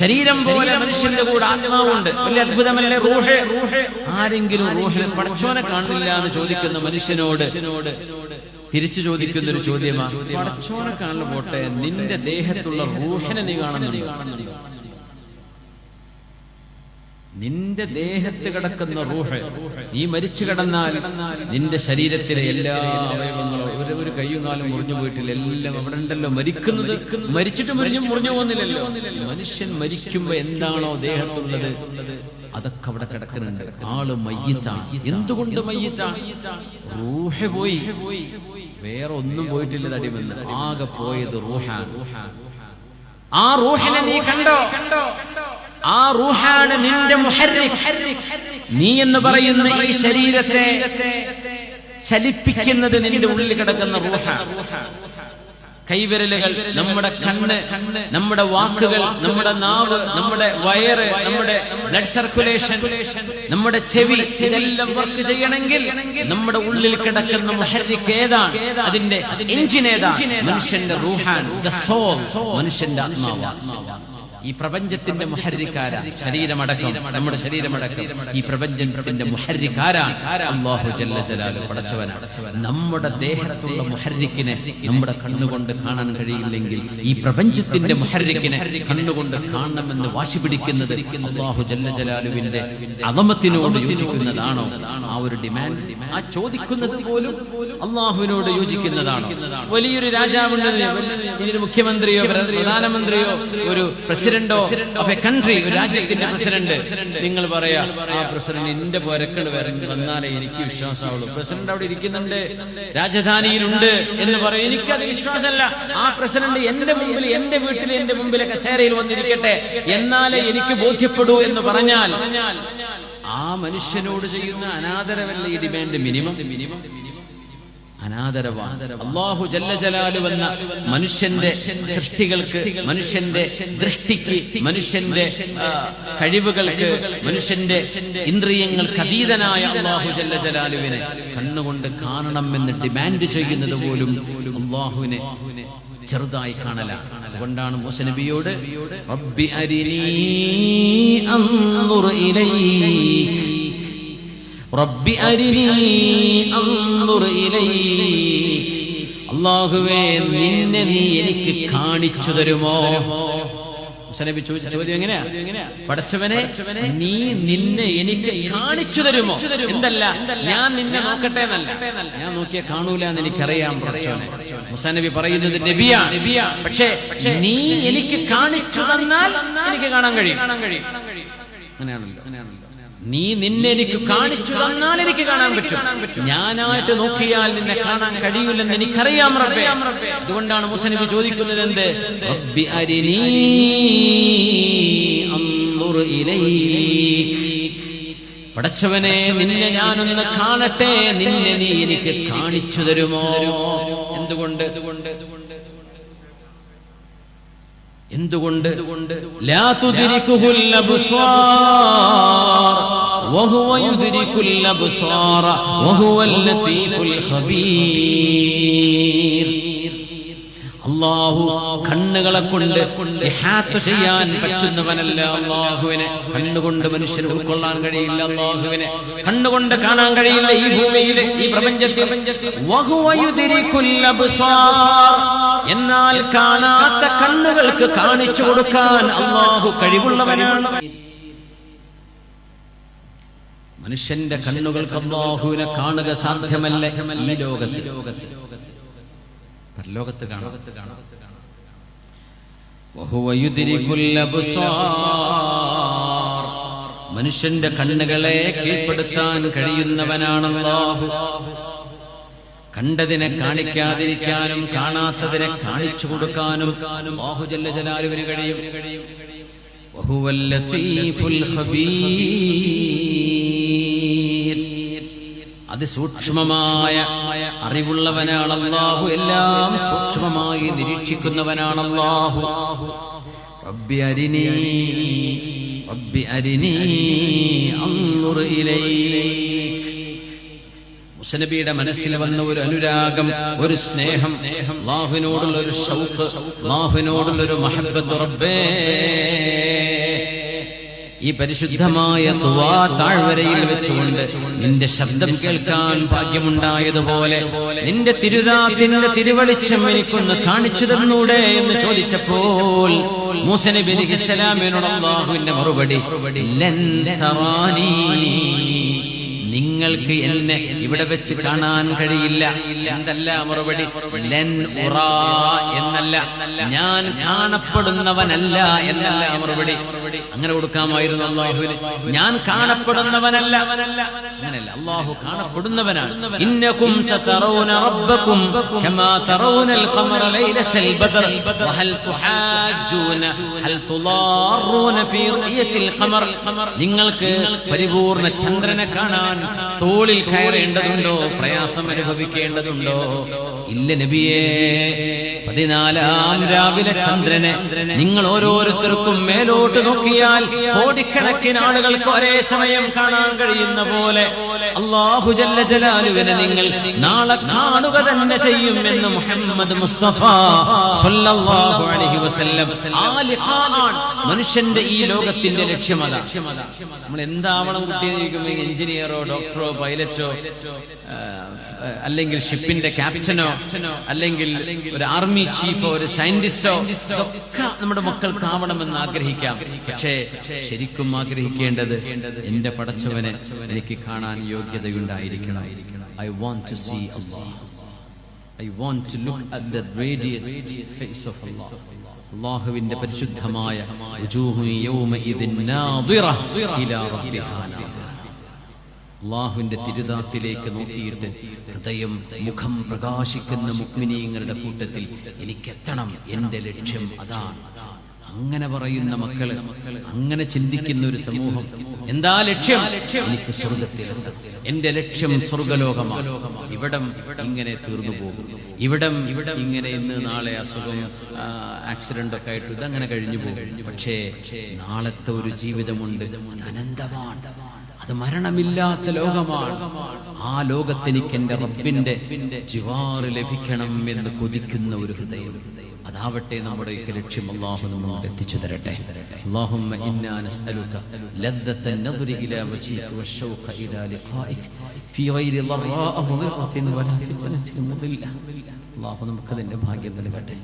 ശരീരം പോലെ മനുഷ്യന്റെ കൂടെ ആത്മാവുണ്ട്. വലിയ അത്ഭുതമല്ലേ റൂഹ്? ആരെങ്കിലും റൂഹിനെ പടച്ചോനെ കാണില്ല എന്ന് ചോദിക്കുന്ന മനുഷ്യനോട് തിരിച്ചു ചോദിക്കുന്ന ഒരു ചോദ്യമാണ്, പടച്ചോനെ കാണുന്ന പോട്ടെ, നിന്റെ ദേഹത്തുള്ള റൂഹിനെ നീ കാണുന്നുണ്ടോ? നിന്റെ ദേഹത്ത് കിടക്കുന്ന റൂഹ്, നീ മരിച്ചു കിടന്നാൽ നിന്റെ ശരീരത്തിലെ എല്ലാ അവയവങ്ങളും, ഒരു കയ്യും കാലും മുറിഞ്ഞു പോയിട്ടില്ല, എല്ലാം അവിടെ ഉണ്ടല്ലോ. മരിക്കുന്നത് മരിച്ചിട്ട് മുറിഞ്ഞു പോകുന്നില്ലല്ലോ. മനുഷ്യൻ മരിക്കുമ്പോ എന്താണോ ദേഹത്തുള്ളത് അതൊക്കെ അവിടെ കിടക്കുന്നുണ്ട്. ആള് മയ്യിത്താണ്. എന്തുകൊണ്ട് മയ്യിത്താണ്? റൂഹ് പോയി, വേറെ ഒന്നും പോയിട്ടില്ല. തടിമെന്ന് ആകെ പോയത് റൂഹാണ്. ആ റൂഹിനെ നീ കണ്ടോ? ആ റൂഹാണ് നിന്റെ മുഹർരിക്. നീ എന്ന് പറയുന്ന ഈ ശരീരത്തെ ചലിപ്പിക്കുന്നത് നിന്റെ ഉള്ളിൽ കിടക്കുന്ന റൂഹാണ്. കൈവിരലുകൾ, നമ്മുടെ കണ്ണ്, നമ്മുടെ വാക്കുകൾ, നമ്മുടെ നാവ്, നമ്മുടെ വയറ്, നമ്മുടെ ബ്ലഡ് സർക്കുലേഷൻ, നമ്മുടെ ചെവി, ഇതെല്ലാം വർക്ക് ചെയ്യണമെങ്കിൽ നമ്മുടെ ഉള്ളിൽ കിടക്കുന്ന മുഹർരിക് ഏതാണ്? അതിന്റെ എഞ്ചിൻ ഏതാണ്? മനുഷ്യന്റെ റൂഹാൻ, ദ സോൾ, മനുഷ്യന്റെ ആത്മാവ്. ഈ പ്രപഞ്ചത്തിന്റെ മുഹർരിക്കാര, ശരീരമടക്കം, നമ്മുടെ ശരീരമടക്കം ഈ പ്രപഞ്ചത്തിന്റെ മുഹർരിക്കാരാണ് അല്ലാഹു ജല്ല ജലാലുഹു, പടച്ചവനാണ്. നമ്മുടെ ദേഹത്തുള്ള മുഹർരിക്കിനെ നമ്മുടെ കണ്ണുകൊണ്ട് കാണാൻ കഴിയില്ലെങ്കിൽ ഈ പ്രപഞ്ചത്തിന്റെ മുഹർരിക്കിനെ കണ്ണുകൊണ്ട് കാണണമെന്ന് വാശി പിടിക്കുന്നത് അല്ലാഹു ജല്ല ജലാലുവിന്റെ അദമത്തിനോട് യോജിക്കുന്നതാണോ? ആ ഒരു ഡിമാൻഡ്, ആ ചോദിക്കുന്നത് പോലും അല്ലാഹുവിനോട് യോജിക്കുന്നതാണോ? വലിയൊരു രാജാവുണ്ട്, ഇതിന് മുഖ്യമന്ത്രിയോ പ്രധാനമന്ത്രിയോ ഒരു പ്രസിഡന്റോ ഓഫ് എ കൺട്രി, ഒരു രാജ്യത്തിന്റെ പ്രസിഡന്റ്, നിങ്ങൾ പറയാ ആ പ്രസിഡന്റ് എന്റെ പുരക്കട് വന്നാലേ എനിക്ക് വിശ്വാസമാവുള്ളൂ. പ്രസിഡന്റ് അവിടെ ഇരിക്കുന്നുണ്ട്, രാജധാനിയിലുണ്ട് എന്ന് പറയും, എനിക്കത് വിശ്വാസമല്ല. ആ പ്രസിഡന്റ് എന്റെ മുമ്പിൽ, എന്റെ വീട്ടിൽ, എന്റെ മുമ്പിലെ കസേരയിൽ വന്നിരിക്കട്ടെ, എന്നാലേ എനിക്ക് ബോധ്യപ്പെടൂ എന്ന് പറഞ്ഞാൽ ആ മനുഷ്യനോട് ചെയ്യുന്ന അനാദരവല്ല ഈ ഡിമാൻഡ്? മിനിമം അനാദരവാണ്. അല്ലാഹു ജല്ല ജലാലുഹു എന്ന മനുഷ്യന്റെ സൃഷ്ടികൾക്ക്, മനുഷ്യന്റെ ദൃഷ്ടിക്ക്, മനുഷ്യന്റെ കഴിവുകൾക്ക്, മനുഷ്യന്റെ ഇന്ദ്രിയങ്ങൾക്ക് അതീതനായ അല്ലാഹു ജല്ല ജലാലുവിനെ കണ്ണുകൊണ്ട് കാണണം എന്ന് ഡിമാൻഡ് ചെയ്യുന്നത് പോലും അല്ലാഹുവിനെ ചെറുതായി കാണലാണ്. അതുകൊണ്ടാണ് മൂസ നബിയോട് റബ്ബി അരിനീ അൻദുർ ഇലൈക, റബ്ബി അരിനീ അൻദുർ ഇലൈക, അല്ലാഹുവേ നിന്നെ നീ എനിക്ക് കാണിച്ചു തരുമോ? മൂസ നബി ചോദിച്ച ചോദ്യം എങ്ങനെയാ? പടച്ചവനെ, നീ നിന്നെ എനിക്ക് കാണിച്ചു തരുമോ? എന്തല്ല, ഞാൻ നിന്നെ നോക്കട്ടെ എന്നല്ല, ഞാൻ നോക്കിയാ കാണൂല എന്ന് എനിക്കറിയാം പടച്ചവനെ. മൂസ നബി പറയുന്നത് നബിയാണ്, പക്ഷേ നീ എനിക്ക് കാണിച്ചു തന്നാൽ എനിക്ക് കാണാൻ കഴിയും. അങ്ങനെയാണല്ലോ. നീ നിന്നെ എനിക്ക് കാണിച്ചു തന്നാൽ എനിക്ക് കാണാൻ പറ്റും. ഞാനായിട്ട് നോക്കിയാൽ നിന്നെ കാണാൻ കഴിയില്ലെന്ന് എനിക്കറിയാം റബ്ബേ. അതുകൊണ്ടാണ് മൂസ നബി ചോദിക്കുന്നത് എന്ത്? റബ്ബി അരിനീ അൻദുർ ഇലൈക, പടച്ചവനെ നിന്നെ ഞാനൊന്ന് കാണട്ടെ, നിന്നെ നീ എനിക്ക് കാണിച്ചു തരുമോ? എന്തുകൊണ്ട് ലാ തുദ്രികുൽ അബ്സാർ വഹുവ യുദ്രികുൽ അബ്സാർ വഹുവൽ ലതീഫുൽ ഖബീർ. അല്ലാഹു കണ്ണുകളെ കൊണ്ട് ഇഹാത്ത ചെയ്യാൻ പറ്റുന്നവനല്ല. അല്ലാഹുവിനെ കണ്ണുകൊണ്ട് മനുഷ്യന് ഉൾക്കൊള്ളാൻ കഴിയില്ല. അല്ലാഹുവിനെ കണ്ണുകൊണ്ട് കാണാൻ കഴിയില്ല. ഈ ഭൂമിയിൽ, ഈ പ്രപഞ്ചത്തിൽ വഹുവ യുദ്രികുൽ അബ്സാർ, എന്നാൽ കാണാത്ത കണ്ണുകൾക്ക് കാണിച്ചു കൊടുക്കാൻ അല്ലാഹു കഴിവുള്ളവനാണ്. മനുഷ്യന്റെ കണ്ണുകൾക്ക് അല്ലാഹുവിനെ കാണുക സാധ്യമല്ല. ഈ ലോകത്ത്, പരലോകത്ത് കാണാം. വഹുവ യുദ്രികുൽ അബ്സാർ, മനുഷ്യന്റെ കണ്ണുകളെ കീഴ്പ്പെടുത്താൻ കഴിയുന്നവനാണ് അല്ലാഹു. കണ്ടതിനെ കാണിക്കാതിരിക്കാനും കാണാത്തതിനെ കാണിച്ചു കൊടുക്കാനും അല്ലാഹു ജല്ല ജലാലുവിന് കഴിയും. വഹുവൽ ലതീഫുൽ ഖബീർ, അതിസൂക്ഷ്മമായ അറിവുള്ളവനാണ് അല്ലാഹു. എല്ലാം സൂക്ഷ്മമായി നിരീക്ഷിക്കുന്നവനാണ് അല്ലാഹു. റബ്ബി അരിനീ അൻദുർ ഇലൈക. മൂസ നബിയുടെ മനസ്സിൽ വന്ന ഒരു അനുരാഗം, ഒരു സ്നേഹം, അല്ലാഹുവിനോടുള്ള ഒരു ഷൗഖ്, അല്ലാഹുവിനോടുള്ള ഒരു മഹബ്ബത്ത്. റബ്ബേ ഈ പരിശുദ്ധമായ തുവാ താഴ്വരയിൽ വെച്ചുകൊണ്ട് നിന്റെ ശബ്ദം കേൾക്കാൻ ഭാഗ്യമുണ്ടായതുപോലെ നിന്റെ തിരുദാത്തിന്റെ തിരുവെളിച്ചം എനിക്കൊന്ന് കാണിച്ചു തന്നൂടെ എന്ന് ചോദിച്ചപ്പോൾ മൂസ നബി അലൈഹിസ്സലാമിനോട് അല്ലാഹുവിന്റെ മറുപടി ലൻ തറാനീ, നിങ്ങൾക്ക് എന്നെ ഇവിടെ വെച്ച് കാണാൻ കഴിയില്ല. എന്തല്ല മറുപടി? ലൻ ഉറാ എന്നല്ല, ഞാൻ കാണപ്പെടുന്നവനല്ല എന്നല്ല മറുപടി. അങ്ങനെ കൊടുക്കാമായിരുന്നു അല്ലാഹുവിന്. ഞാൻ കാണപ്പെടുന്നവനല്ല, അങ്ങനെയല്ല, അല്ലാഹു കാണപ്പെടുന്നവനാണ്. ഇന്നകും സതറൂന റബ്ബകും കമാ തറൂനൽ ഖമറ ലൈലത്തൽ ബദർ വഹൽ തുഹാജൂന ഹൽ തുളാറൂന ഫീ റുയത്തിൽ ഖമർ. നിങ്ങൾക്ക് പരിപൂർണ്ണ ചന്ദ്രനെ കാണാൻ തോളിൽ കയറേണ്ടതുണ്ടോ? പ്രയാസം അനുഭവിക്കേണ്ടതുണ്ടോ? ഇല്ല നബിയേ. 14-ാം രാവിലെ ചന്ദ്രനെ നിങ്ങൾ ഓരോരുത്തർക്കും മേലോട്ട് നോക്കിയാൽ കോടിക്കണക്കിന് ആളുകൾക്ക് ഒരേ സമയം കാണാൻ കഴിയുന്ന പോലെ അല്ലാഹു ജല്ല ജലാലുവിനെ നിങ്ങൾ നാളെ കാണുക തന്നെ ചെയ്യും എന്ന് മുഹമ്മദ് മുസ്തഫ സ്വല്ലല്ലാഹു അലൈഹി വസല്ലം. മനുഷ്യന്റെ ഈ ലോകത്തിന്റെ ലക്ഷ്യം അതാ. നമ്മൾ എന്താവണം കുട്ടിയെ? എഞ്ചിനീയറോ ഡോക്ടറോ പൈലറ്റോ അല്ലെങ്കിൽ ഷിപ്പിന്റെ ക്യാപ്റ്റനോ അല്ലെങ്കിൽ ഒരു ആർമി ചീഫോ ഒരു സയന്റിസ്റ്റോ ഒക്കെ നമ്മുടെ മക്കൾക്ക് ആവണമെന്ന് ആഗ്രഹിക്കാം. പക്ഷേ ശരിക്കും ആഗ്രഹിക്കേണ്ടത് എന്റെ പടച്ചവനെ എനിക്ക് കാണാൻ യോഗ്യതയുണ്ടായിരിക്കണം. I want to see Allah. I want to look at the radiant face of Allah. അല്ലാഹുവിന്റെ പരിശുദ്ധമായ വജൂഹു യൗമഇദിൻ നാദിറ ഇലാ റബ്ബിഹാ നാദിറ. അല്ലാഹുവിന്റെ തിരുദാത്തിലേക്ക് നോക്കിയിട്ട് ഹൃദയം മുഖം പ്രകാശിക്കുന്ന മുഅ്മിനീങ്ങളുടെ കൂട്ടത്തിൽ എനിക്കെത്തണം, എന്റെ ലക്ഷ്യം അതാണ്. അങ്ങനെ പറയുന്ന മക്കള്, അങ്ങനെ ചിന്തിക്കുന്ന ഒരു സമൂഹം. എന്താ ലക്ഷ്യം? എനിക്ക് സ്വർഗത്തിലെത്തണം, എന്റെ ലക്ഷ്യം സ്വർഗലോകമാണ്. ഇവിടം ഇങ്ങനെ തീർന്നു പോകും, ഇവിടം ഇങ്ങനെ ഇന്ന് നാളെ അസുഖം ആക്സിഡന്റ് ഒക്കെ ആയിട്ട് ഇതങ്ങനെ കഴിഞ്ഞു പോകും. പക്ഷേ നാളത്തെ ഒരു ജീവിതമുണ്ട്, അത് അനന്തമാണ്, അത് മരണമില്ലാത്ത ലോകമാണ്. ആ ലോകത്തെനിക്ക് എന്റെ റബ്ബിന്റെ ജിവാറ് ലഭിക്കണം എന്ന് കൊതിക്കുന്ന ഒരു ഹൃദയം, അതാവട്ടെ നമ്മുടെ ലക്ഷ്യം. അല്ലാഹു നമ്മെ എത്തിച്ചു തരട്ടെ. അല്ലാഹുമ്മ ഇന്നാ നസ്അലുക ലദ്ദത നദ്രി ഇലാ വജ്ഹിക വശൗഖ ഇലാ ലിഖാഇക ഫീ ഗൈരി ളറാഅ മുദിറത്തിൻ വലാ ഫിത്നത്തിൻ മുദില്ല. അല്ലാഹു നമുക്ക് അതിന്റെ ഭാഗ്യം നൽകട്ടെ.